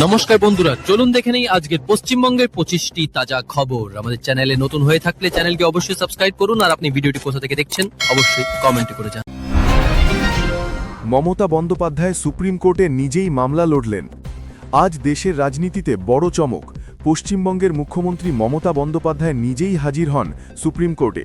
নমস্কার বন্ধুরা, চলুন দেখে নেই আজকের পশ্চিমবঙ্গের 25টি তাজা খবর। আমাদের চ্যানেলে নতুন হয়ে থাকলে চ্যানেলকে অবশ্যই সাবস্ক্রাইব করুন, আর আপনি ভিডিওটি কোথা থেকে দেখছেন অবশ্যই কমেন্ট করে জানান। মমতা বন্দ্যোপাধ্যায় সুপ্রিম কোর্টে নিজেই মামলা লড়লেন। আজ দেশের রাজনীতিতে বড় চমক। পশ্চিমবঙ্গের মুখ্যমন্ত্রী মমতা বন্দ্যোপাধ্যায় নিজেই হাজির হন সুপ্রিম কোর্টে।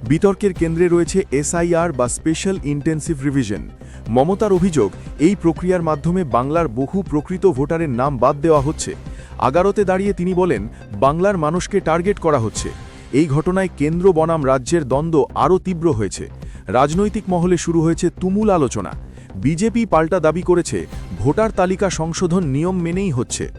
বিতর্কের কেন্দ্রে রয়েছে এসআইআর বা স্পেশাল ইন্টেন্সিভ রিভিশন। মমতার অভিযোগ, এই প্রক্রিয়ার মাধ্যমে বাংলার বহু প্রকৃত ভোটারের নাম বাদ দেওয়া হচ্ছে। আদালতে দাঁড়িয়ে তিনি বলেন, বাংলার মানুষকে টার্গেট করা হচ্ছে। এই ঘটনায় কেন্দ্র বনাম রাজ্যের দ্বন্দ্ব আরও তীব্র হয়েছে। রাজনৈতিক মহলে শুরু হয়েছে তুমুল আলোচনা। বিজেপি পাল্টা দাবি করেছে, ভোটার তালিকা সংশোধন নিয়ম মেনেই হচ্ছে।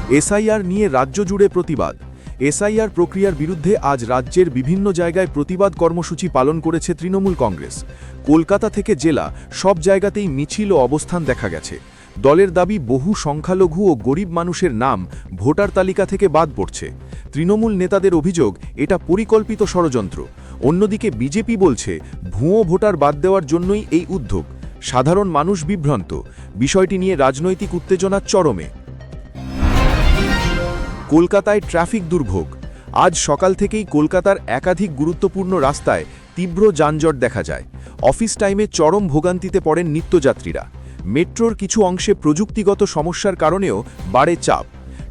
এসআইআর নিয়ে রাজ্য জুড়ে প্রতিবাদ। এসআইআর প্রক্রিয়ার বিরুদ্ধে আজ রাজ্যের বিভিন্ন জায়গায় প্রতিবাদ কর্মসূচি পালন করেছে তৃণমূল কংগ্রেস। কলকাতা থেকে জেলা সব জায়গাতেই মিছিল ও অবস্থান দেখা গেছে। দলের দাবি, বহু সংখ্যালঘু ও গরিব মানুষের নাম ভোটার তালিকা থেকে বাদ পড়ছে। তৃণমূল নেতাদের অভিযোগ, এটা পরিকল্পিত ষড়যন্ত্র। অন্যদিকে বিজেপি বলছে, ভুয়ো ভোটার বাদ দেওয়ার জন্যই এই উদ্যোগ। সাধারণ মানুষ বিভ্রান্ত। বিষয়টি নিয়ে রাজনৈতিক উত্তেজনা চরমে। কলকাতায় ট্রাফিক দুর্ভোগ। আজ সকাল থেকেই কলকাতার একাধিক গুরুত্বপূর্ণ রাস্তায় তীব্র যানজট দেখা যায়। অফিস টাইমে চরম ভোগান্তিতে পড়েন নিত্যযাত্রীরা। মেট্রোর কিছু অংশে প্রযুক্তিগত সমস্যার কারণেও বাড়ে চাপ।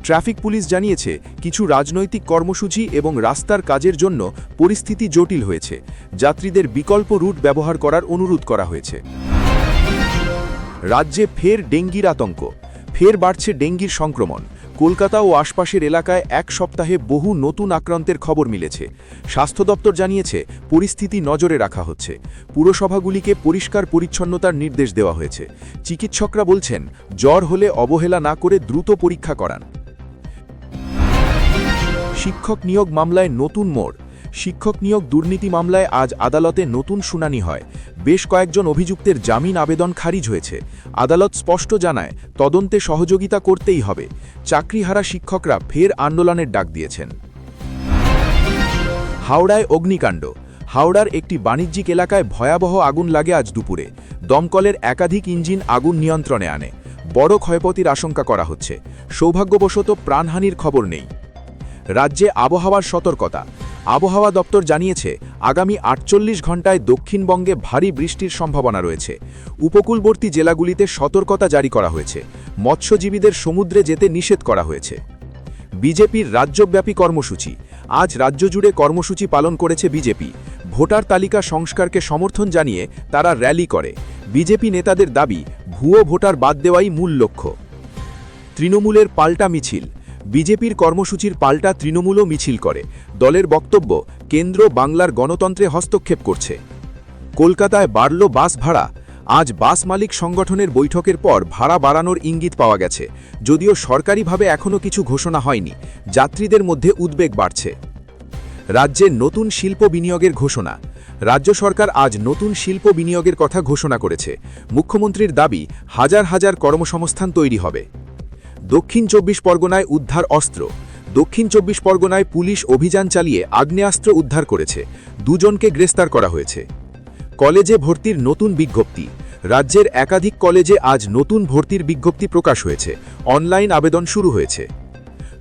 ট্রাফিক পুলিশ জানিয়েছে, কিছু রাজনৈতিক কর্মসূচি এবং রাস্তার কাজের জন্য পরিস্থিতি জটিল হয়েছে। যাত্রীদের বিকল্প রুট ব্যবহার করার অনুরোধ করা হয়েছে। রাজ্যে ফের ডেঙ্গির আতঙ্ক। ফের বাড়ছে ডেঙ্গির সংক্রমণ। কলকাতা ও আশপাশের এলাকায় এক সপ্তাহে বহু নতুন আক্রান্তের খবর মিলেছে। স্বাস্থ্য দপ্তর জানিয়েছে, পরিস্থিতি নজরে রাখা হচ্ছে। পুরসভাগুলিকে পরিষ্কার পরিচ্ছন্নতার নির্দেশ দেওয়া হয়েছে। চিকিৎসকরা বলছেন, জ্বর হলে অবহেলা না করে দ্রুত পরীক্ষা করান। শিক্ষক নিয়োগ মামলায় নতুন মোড়। শিক্ষক নিয়োগ দুর্নীতি মামলায় আজ আদালতে নতুন শুনানি হয়। বেশ কয়েকজন অভিযুক্তের জামিন আবেদন খারিজ হয়েছে। আদালত স্পষ্ট জানায়, তদন্তে সহযোগিতা করতেই হবে। চাকরিহারা শিক্ষকরা ফের আন্দোলনের ডাক দিয়েছেন। হাওড়ায় অগ্নিকাণ্ড। হাওড়ার একটি বাণিজ্যিক এলাকায় ভয়াবহ আগুন লাগে আজ দুপুরে। দমকলের একাধিক ইঞ্জিন আগুন নিয়ন্ত্রণে আনে। বড় ক্ষয়ক্ষতির আশঙ্কা করা হচ্ছে। সৌভাগ্যবশত প্রাণহানির খবর নেই। রাজ্যে আবহাওয়ার সতর্কতা। আবহাওয়া দপ্তর জানিয়েছে, আগামী 48 ঘণ্টায় দক্ষিণবঙ্গে ভারী বৃষ্টির সম্ভাবনা রয়েছে। উপকূলবর্তী জেলাগুলিতে সতর্কতা জারি করা হয়েছে। মৎস্যজীবীদের সমুদ্রে যেতে নিষেধ করা হয়েছে। বিজেপির রাজ্যব্যাপী কর্মসূচি। আজ রাজ্য জুড়ে কর্মসূচি পালন করেছে বিজেপি। ভোটার তালিকা সংস্কারকে সমর্থন জানিয়ে তারা র্যালি করে। বিজেপি নেতাদের দাবি, ভুয়ো ভোটার বাদ দেওয়াই মূল লক্ষ্য। তৃণমূলের পাল্টা মিছিল। বিজেপির কর্মসূচির পাল্টা তৃণমূলও মিছিল করে। দলের বক্তব্য, কেন্দ্র বাংলার গণতন্ত্রে হস্তক্ষেপ করছে। কলকাতায় বাড়ল বাস ভাড়া। আজ বাস মালিক সংগঠনের বৈঠকের পর ভাড়া বাড়ানোর ইঙ্গিত পাওয়া গেছে। যদিও সরকারিভাবে এখনও কিছু ঘোষণা হয়নি। যাত্রীদের মধ্যে উদ্বেগ বাড়ছে। রাজ্যে নতুন শিল্প বিনিয়োগের ঘোষণা। রাজ্য সরকার আজ নতুন শিল্প বিনিয়োগের কথা ঘোষণা করেছে। মুখ্যমন্ত্রীর দাবি, হাজার হাজার কর্মসংস্থান তৈরি হবে। দক্ষিণ 24 পরগনায় উদ্ধার অস্ত্র। দক্ষিণ 24 পরগনায় পুলিশ অভিযান চালিয়ে আগ্নেয়াস্ত্র উদ্ধার করেছে। দুজনকে গ্রেফতার করা হয়েছে। কলেজে ভর্তির নতুন বিজ্ঞপ্তি। রাজ্যের একাধিক কলেজে আজ নতুন ভর্তির বিজ্ঞপ্তি প্রকাশ হয়েছে। অনলাইন আবেদন শুরু হয়েছে।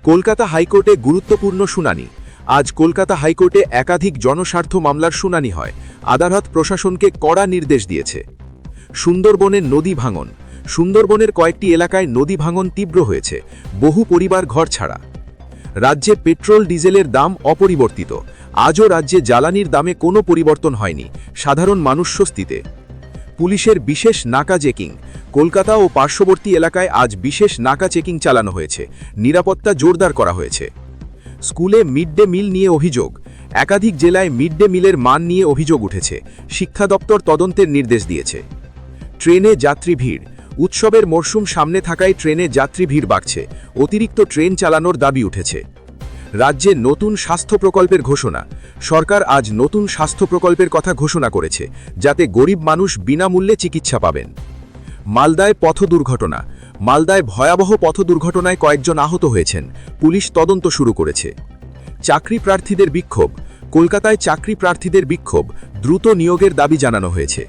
কলকাতা হাইকোর্টে গুরুত্বপূর্ণ শুনানি। আজ কলকাতা হাইকোর্টে একাধিক জনস্বার্থ মামলার শুনানি হয়। আদালত প্রশাসনকে কড়া নির্দেশ দিয়েছে। সুন্দরবনের নদী ভাঙন। সুন্দরবনের কয়েকটি এলাকায় নদী ভাঙন তীব্র হয়েছে। বহু পরিবার ঘর ছাড়া। রাজ্যে পেট্রোল ডিজেলের দাম অপরিবর্তিত। আজও রাজ্যে জ্বালানির দামে কোনো পরিবর্তন হয়নি। সাধারণ মানুষ স্বস্তিতে। পুলিশের বিশেষ নাকা চেকিং। কলকাতা ও পার্শ্ববর্তী এলাকায় আজ বিশেষ নাকা চেকিং চালানো হয়েছে। নিরাপত্তা জোরদার করা হয়েছে। স্কুলে মিড ডে মিল নিয়ে অভিযোগ। একাধিক জেলায় মিড ডে মিলের মান নিয়ে অভিযোগ উঠেছে। শিক্ষা দপ্তর তদন্তের নির্দেশ দিয়েছে। ট্রেনে যাত্রী ভিড়। উৎসবের মরশুম সামনে থাকায় ট্রেনে যাত্রী ভিড় বাড়ছে। অতিরিক্ত ট্রেন চালানোর দাবি উঠেছে। রাজ্যে নতুন স্বাস্থ্য প্রকল্পের ঘোষণা। সরকার আজ নতুন স্বাস্থ্য প্রকল্পের কথা ঘোষণা করেছে, যাতে গরিব মানুষ বিনামূল্যে চিকিৎসা পাবেন। মালদায় পথ দুর্ঘটনা। মালদায় ভয়াবহ পথ দুর্ঘটনায় কয়েকজন আহত হয়েছেন। পুলিশ তদন্ত শুরু করেছে। চাকরি প্রার্থীদের বিক্ষোভ। কলকাতায় চাকরি প্রার্থীদের বিক্ষোভ। দ্রুত নিয়োগের দাবি জানানো হয়েছে।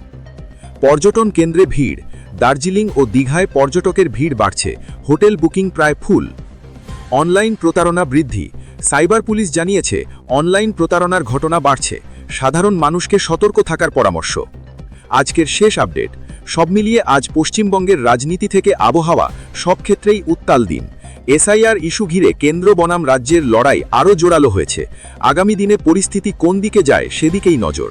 পর্যটন কেন্দ্রে ভিড়। দার্জিলিং ও দীঘায় পর্যটকের ভিড় বাড়ছে, হোটেল বুকিং প্রায় ফুল। অনলাইন প্রতারণা বৃদ্ধি। সাইবার পুলিশ জানিয়েছে অনলাইন প্রতারণার ঘটনা বাড়ছে, সাধারণ মানুষকে সতর্ক থাকার পরামর্শ। আজকের শেষ আপডেট। সব মিলিয়ে আজ পশ্চিমবঙ্গের রাজনীতি থেকে আবহাওয়া সব ক্ষেত্রেই উত্তাল দিন। এসআইআর ইস্যু ঘিরে কেন্দ্র বনাম রাজ্যের লড়াই আরও জোরালো হয়েছে। আগামী দিনে পরিস্থিতি কোন দিকে যায় সেদিকেই নজর।